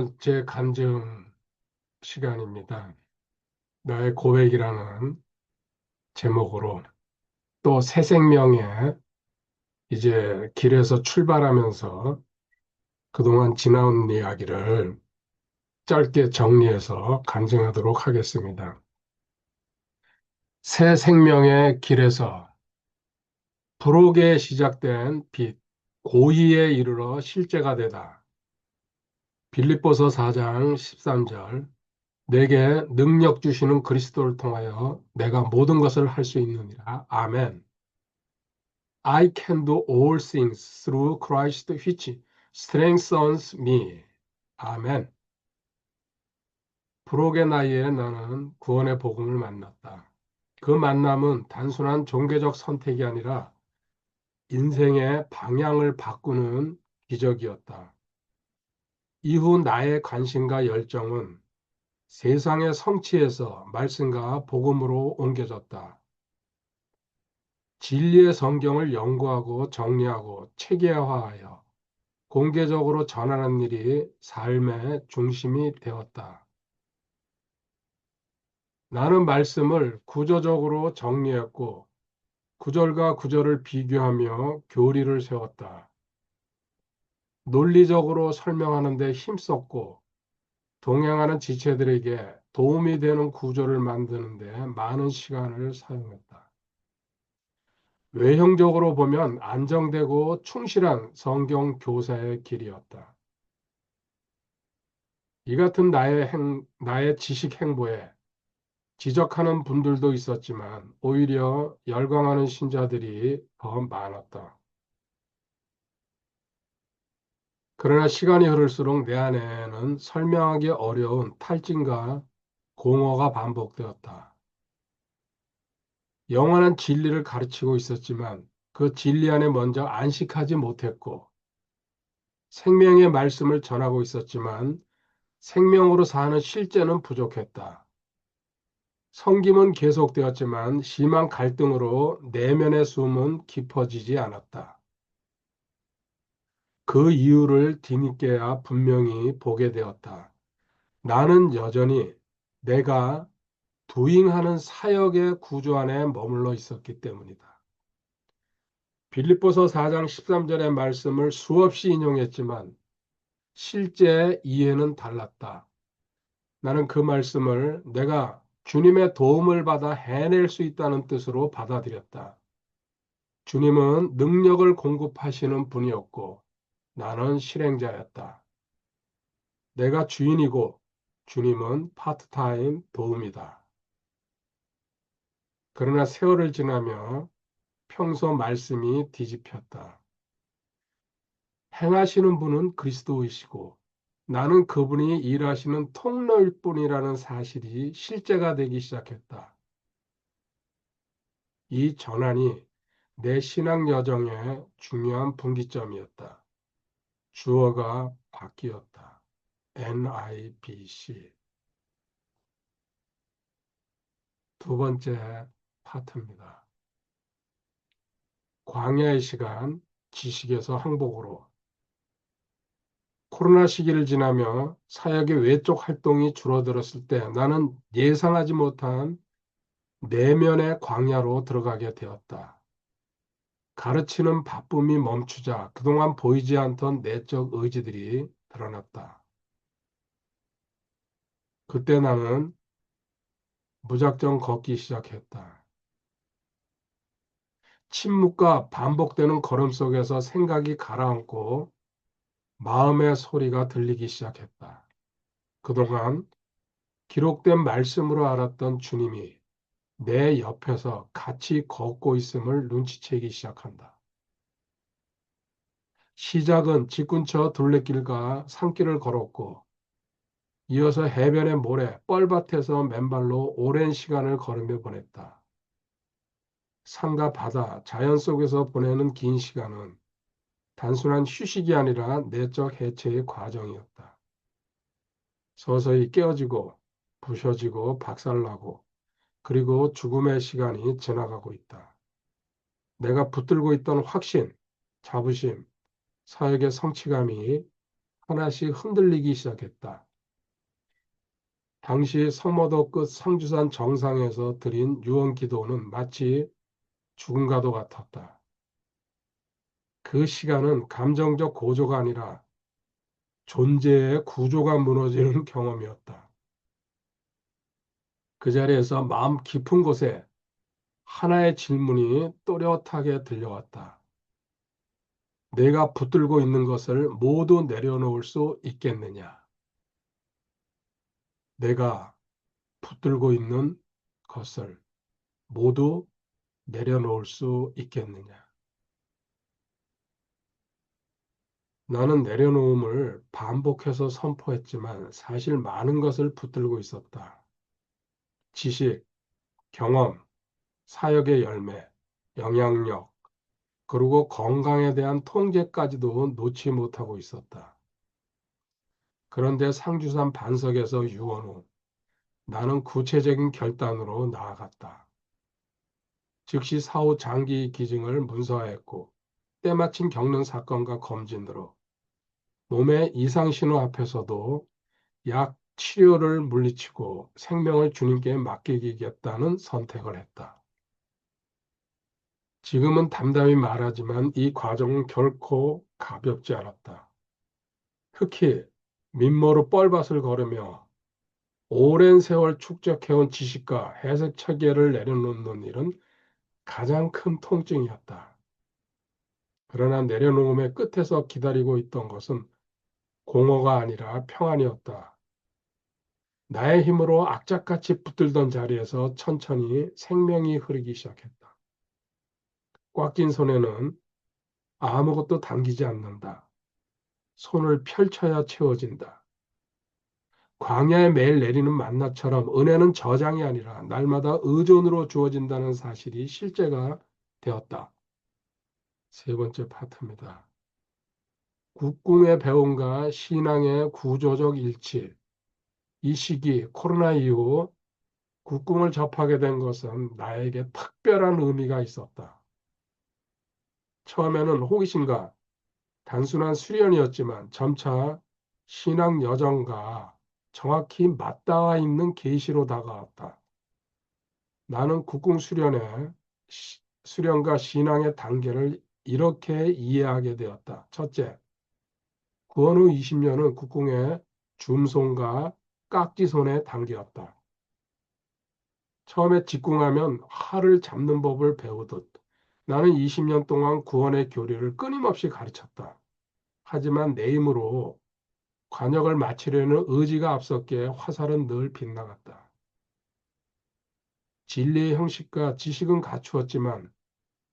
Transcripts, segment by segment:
오늘 제 간증 시간입니다. 나의 고백이라는 제목으로 또 새 생명의 이제 길에서 출발하면서 그동안 지나온 이야기를 짧게 정리해서 간증하도록 하겠습니다. 새 생명의 길에서 부록에 시작된 빛, 고의에 이르러 실제가 되다. 빌립보서 4장 13절 내게 능력 주시는 그리스도를 통하여 내가 모든 것을 할 수 있느니라. 아멘. I can do all things through Christ which strengthens me. 아멘. 부록의 나이에 나는 구원의 복음을 만났다. 그 만남은 단순한 종교적 선택이 아니라 인생의 방향을 바꾸는 기적이었다. 이후 나의 관심과 열정은 세상의 성취에서 말씀과 복음으로 옮겨졌다. 진리의 성경을 연구하고 정리하고 체계화하여 공개적으로 전하는 일이 삶의 중심이 되었다. 나는 말씀을 구조적으로 정리했고 구절과 구절을 비교하며 교리를 세웠다. 논리적으로 설명하는 데 힘썼고 동행하는 지체들에게 도움이 되는 구조를 만드는 데 많은 시간을 사용했다. 외형적으로 보면 안정되고 충실한 성경 교사의 길이었다. 이 같은 나의 지식 행보에 지적하는 분들도 있었지만 오히려 열광하는 신자들이 더 많았다. 그러나 시간이 흐를수록 내 안에는 설명하기 어려운 탈진과 공허가 반복되었다. 영원한 진리를 가르치고 있었지만 그 진리 안에 먼저 안식하지 못했고 생명의 말씀을 전하고 있었지만 생명으로 사는 실제는 부족했다. 섬김은 계속되었지만 심한 갈등으로 내면의 숨은 깊어지지 않았다. 그 이유를 뒤늦게야 분명히 보게 되었다. 나는 여전히 내가 부잉하는 사역의 구조 안에 머물러 있었기 때문이다. 빌립보서 4장 13절의 말씀을 수없이 인용했지만 실제 이해는 달랐다. 나는 그 말씀을 내가 주님의 도움을 받아 해낼 수 있다는 뜻으로 받아들였다. 주님은 능력을 공급하시는 분이었고 나는 실행자였다. 내가 주인이고 주님은 파트타임 도움이다. 그러나 세월을 지나며 평소 말씀이 뒤집혔다. 행하시는 분은 그리스도이시고 나는 그분이 일하시는 통로일 뿐이라는 사실이 실제가 되기 시작했다. 이 전환이 내 신앙 여정의 중요한 분기점이었다. 주어가 바뀌었다. NIBC. 두 번째 파트입니다. 광야의 시간, 지식에서 항복으로. 코로나 시기를 지나며 사역의 외적 활동이 줄어들었을 때 나는 예상하지 못한 내면의 광야로 들어가게 되었다. 가르치는 바쁨이 멈추자 그동안 보이지 않던 내적 의지들이 드러났다. 그때 나는 무작정 걷기 시작했다. 침묵과 반복되는 걸음 속에서 생각이 가라앉고 마음의 소리가 들리기 시작했다. 그동안 기록된 말씀으로 알았던 주님이 내 옆에서 같이 걷고 있음을 눈치채기 시작한다. 시작은 집 근처 둘레길과 산길을 걸었고 이어서 해변의 모래, 뻘밭에서 맨발로 오랜 시간을 걸으며 보냈다. 산과 바다, 자연 속에서 보내는 긴 시간은 단순한 휴식이 아니라 내적 해체의 과정이었다. 서서히 깨어지고 부셔지고 박살나고 그리고 죽음의 시간이 지나가고 있다. 내가 붙들고 있던 확신, 자부심, 사역의 성취감이 하나씩 흔들리기 시작했다. 당시 성모도 끝 상주산 정상에서 드린 유언 기도는 마치 죽음과도 같았다. 그 시간은 감정적 고조가 아니라 존재의 구조가 무너지는 경험이었다. 그 자리에서 마음 깊은 곳에 하나의 질문이 또렷하게 들려왔다. 내가 붙들고 있는 것을 모두 내려놓을 수 있겠느냐? 내가 붙들고 있는 것을 모두 내려놓을 수 있겠느냐? 나는 내려놓음을 반복해서 선포했지만 사실 많은 것을 붙들고 있었다. 지식, 경험, 사역의 열매, 영향력, 그리고 건강에 대한 통제까지도 놓지 못하고 있었다. 그런데 상주산 반석에서 유언 후 나는 구체적인 결단으로 나아갔다. 즉시 사후 장기 기증을 문서화했고 때마침 겪는 사건과 검진으로 몸의 이상 신호 앞에서도 약 치료를 물리치고 생명을 주님께 맡기겠다는 선택을 했다. 지금은 담담히 말하지만 이 과정은 결코 가볍지 않았다. 특히 민머로 뻘밭을 걸으며 오랜 세월 축적해온 지식과 해석 체계를 내려놓는 일은 가장 큰 통증이었다. 그러나 내려놓음의 끝에서 기다리고 있던 것은 공허가 아니라 평안이었다. 나의 힘으로 악착같이 붙들던 자리에서 천천히 생명이 흐르기 시작했다. 꽉 낀 손에는 아무것도 당기지 않는다. 손을 펼쳐야 채워진다. 광야에 매일 내리는 만나처럼 은혜는 저장이 아니라 날마다 의존으로 주어진다는 사실이 실제가 되었다. 세 번째 파트입니다. 국궁의 배움과 신앙의 구조적 일치. 이 시기 코로나 이후 국궁을 접하게 된 것은 나에게 특별한 의미가 있었다. 처음에는 호기심과 단순한 수련이었지만 점차 신앙 여정과 정확히 맞닿아 있는 계시로 다가왔다. 나는 국궁 수련과 신앙의 단계를 이렇게 이해하게 되었다. 첫째, 구원 후 20년은 국궁의 줌손과 깍지손의 단계였다. 처음에 직궁하면 활을 잡는 법을 배우듯 나는 20년 동안 구원의 교리를 끊임없이 가르쳤다. 하지만 내 힘으로 관역을 마치려는 의지가 앞섰기에 화살은 늘 빗나갔다. 진리의 형식과 지식은 갖추었지만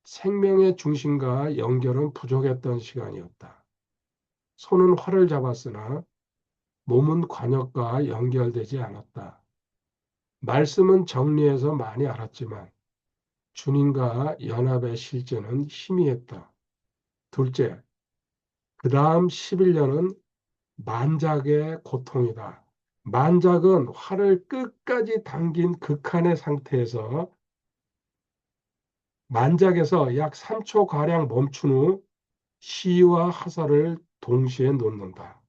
생명의 중심과 연결은 부족했던 시간이었다. 손은 활을 잡았으나 몸은 관역과 연결되지 않았다. 말씀은 정리해서 많이 알았지만 주님과 연합의 실제는 희미했다. 둘째, 그 다음 11년은 만작의 고통이다. 만작은 활을 끝까지 당긴 극한의 상태에서 만작에서 약 3초가량 멈춘 후 시와 화살을 동시에 놓는다.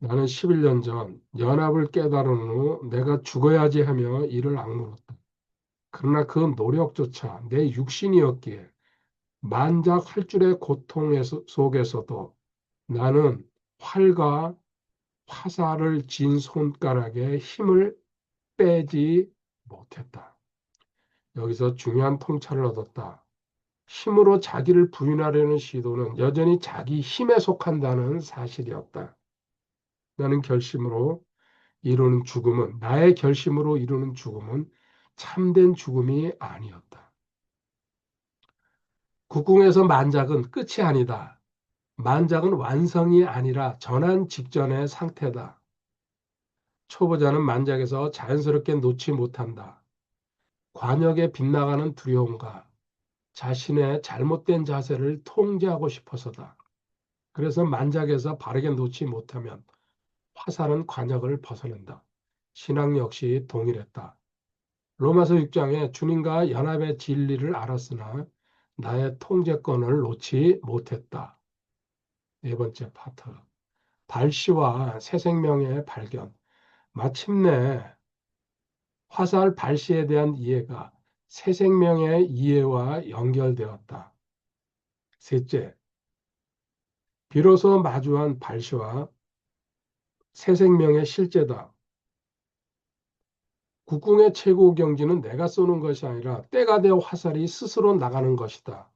나는 11년 전 연합을 깨달은 후 내가 죽어야지 하며 이를 악물었다. 그러나 그 노력조차 내 육신이었기에 만작 활줄의 고통 속에서도 나는 활과 화살을 쥔 손가락에 힘을 빼지 못했다. 여기서 중요한 통찰을 얻었다. 힘으로 자기를 부인하려는 시도는 여전히 자기 힘에 속한다는 사실이었다. 나는 결심으로 이루는 죽음은, 나의 결심으로 이루는 죽음은 참된 죽음이 아니었다. 국궁에서 만작은 끝이 아니다. 만작은 완성이 아니라 전환 직전의 상태다. 초보자는 만작에서 자연스럽게 놓지 못한다. 관역에 빗나가는 두려움과 자신의 잘못된 자세를 통제하고 싶어서다. 그래서 만작에서 바르게 놓지 못하면 화살은 관역을 벗어낸다. 신앙 역시 동일했다. 로마서 6장에 주님과 연합의 진리를 알았으나 나의 통제권을 놓지 못했다. 네 번째 파트. 발시와 새 생명의 발견. 마침내 화살 발시에 대한 이해가 새 생명의 이해와 연결되었다. 셋째, 비로소 마주한 발시와 새 생명의 실제다. 국궁의 최고 경지는 내가 쏘는 것이 아니라 때가 되어 화살이 스스로 나가는 것이다.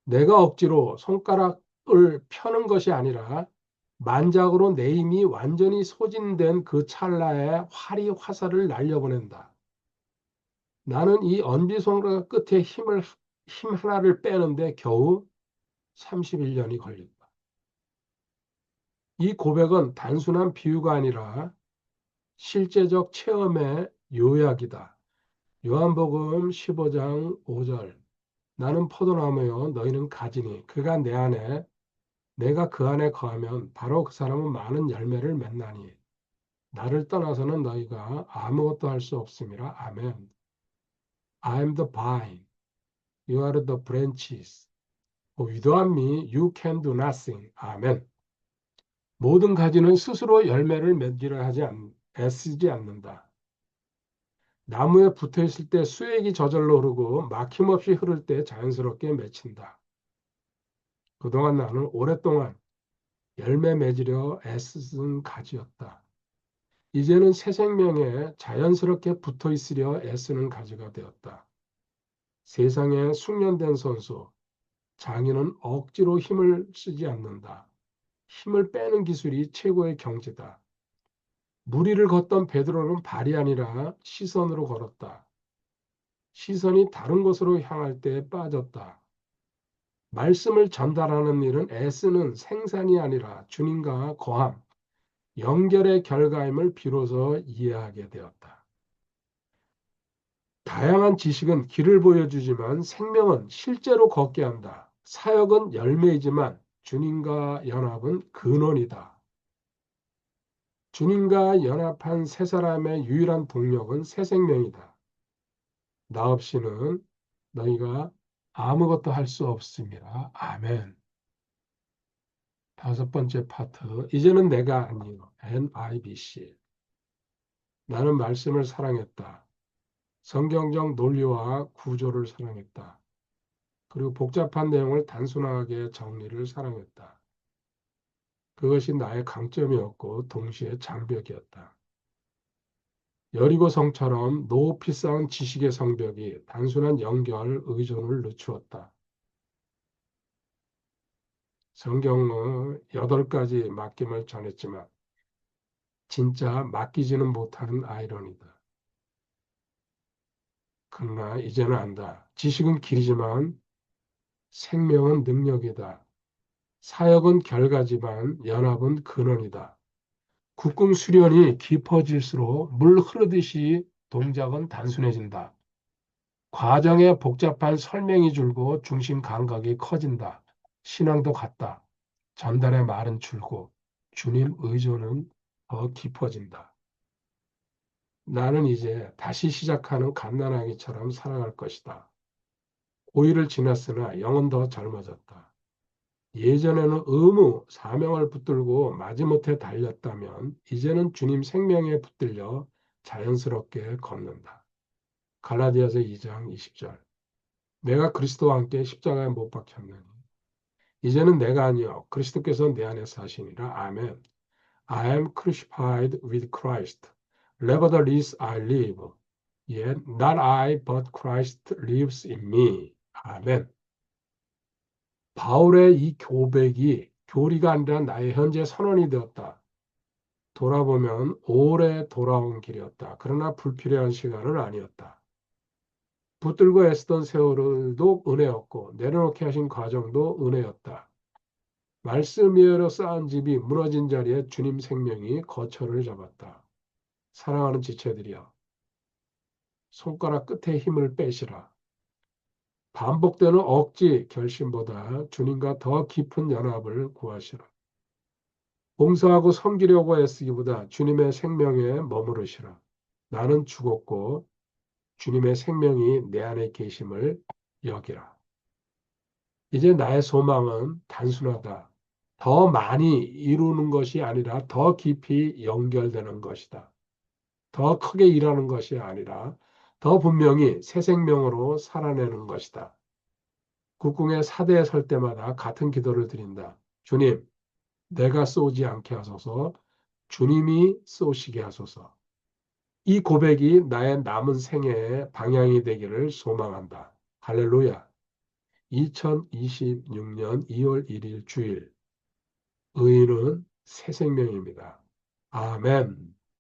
내가 억지로 손가락을 펴는 것이 아니라 만작으로 내 힘이 완전히 소진된 그 찰나에 활이 화살을 날려보낸다. 나는 이 엄지손가락 끝에 힘 하나를 빼는데 겨우 31년이 걸린다. 이 고백은 단순한 비유가 아니라 실제적 체험의 요약이다. 요한복음 15장 5절. 나는 포도나무요 너희는 가지니 그가 내 안에 내가 그 안에 거하면 바로 그 사람은 많은 열매를 맺나니 나를 떠나서는 너희가 아무것도 할 수 없음이라. 아멘. I am the vine, you are the branches. Without me you can do nothing. 아멘. 모든 가지는 스스로 열매를 맺기를 애쓰지 않는다. 나무에 붙어 있을 때 수액이 저절로 흐르고 막힘없이 흐를 때 자연스럽게 맺힌다. 그동안 나는 오랫동안 열매 맺으려 애쓴 가지였다. 이제는 새 생명에 자연스럽게 붙어 있으려 애쓰는 가지가 되었다. 세상에 숙련된 선수, 장인은 억지로 힘을 쓰지 않는다. 힘을 빼는 기술이 최고의 경지다. 무리를 걷던 베드로는 발이 아니라 시선으로 걸었다. 시선이 다른 곳으로 향할 때 빠졌다. 말씀을 전달하는 일은 애쓰는 생산이 아니라 주님과 거함, 연결의 결과임을 비로소 이해하게 되었다. 다양한 지식은 길을 보여주지만 생명은 실제로 걷게 한다. 사역은 열매이지만 주님과 연합은 근원이다. 주님과 연합한 세 사람의 유일한 동력은 새 생명이다. 나 없이는 너희가 아무것도 할 수 없습니다. 아멘. 다섯 번째 파트. 이제는 내가 아니요. NIBC. 나는 말씀을 사랑했다. 성경적 논리와 구조를 사랑했다. 그리고 복잡한 내용을 단순하게 정리를 사랑했다. 그것이 나의 강점이었고 동시에 장벽이었다. 여리고성처럼 높이 쌓은 지식의 성벽이 단순한 연결, 의존을 늦추었다. 성경은 8가지 맡김을 전했지만 진짜 맡기지는 못하는 아이러니다. 그러나 이제는 안다. 지식은 길이지만 생명은 능력이다. 사역은 결과지만 연합은 근원이다. 국궁 수련이 깊어질수록 물 흐르듯이 동작은 단순해진다. 과정에 복잡한 설명이 줄고 중심 감각이 커진다. 신앙도 같다. 전달의 말은 줄고 주님 의존은 더 깊어진다. 나는 이제 다시 시작하는 갓난아기처럼 살아갈 것이다. 고일을 지났으나 영은 더 젊어졌다. 예전에는 의무, 사명을 붙들고 마지못해 달렸다면 이제는 주님 생명에 붙들려 자연스럽게 걷는다. 갈라디아서 2장 20절. 내가 그리스도와 함께 십자가에 못 박혔느니 이제는 내가 아니요 그리스도께서 내 안에 사시니라. 아멘. I am crucified with Christ. Nevertheless I live. Yet not I, but Christ lives in me. 아멘. 바울의 이 고백이 교리가 아니라 나의 현재 선언이 되었다. 돌아보면 오래 돌아온 길이었다. 그러나 불필요한 시간은 아니었다. 붙들고 애쓰던 세월도 은혜였고 내려놓게 하신 과정도 은혜였다. 말씀 위로 쌓은 집이 무너진 자리에 주님 생명이 거처를 잡았다. 사랑하는 지체들이여, 손가락 끝에 힘을 빼시라. 반복되는 억지 결심보다 주님과 더 깊은 연합을 구하시라. 봉사하고 섬기려고 애쓰기보다 주님의 생명에 머무르시라. 나는 죽었고 주님의 생명이 내 안에 계심을 여기라. 이제 나의 소망은 단순하다. 더 많이 이루는 것이 아니라 더 깊이 연결되는 것이다. 더 크게 일하는 것이 아니라 더 분명히 새 생명으로 살아내는 것이다. 국궁의 사대에 설 때마다 같은 기도를 드린다. 주님, 내가 쏘지 않게 하소서. 주님이 쏘시게 하소서. 이 고백이 나의 남은 생애의 방향이 되기를 소망한다. 할렐루야. 2026년 2월 1일 주일. 의인은 새 생명입니다. 아멘.